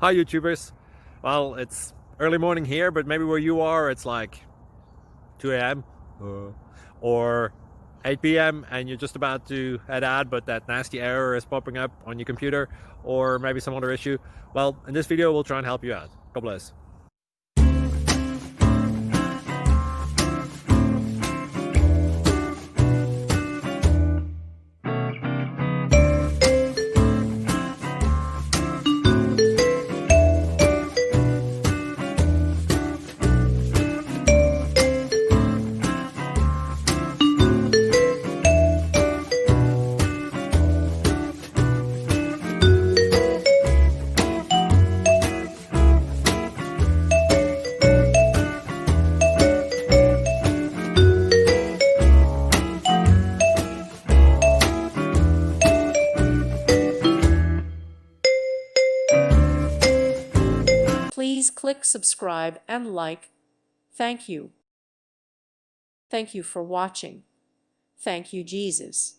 Hi YouTubers. Well, it's early morning here, but maybe where you are it's like 2 a.m. or 8 p.m. and you're just about to head out, but that nasty error is popping up on your computer, or maybe some other issue. Well, in this video we'll try and help you out. God bless. Please click subscribe and like. Thank you. Thank you for watching. Thank you, Jesus.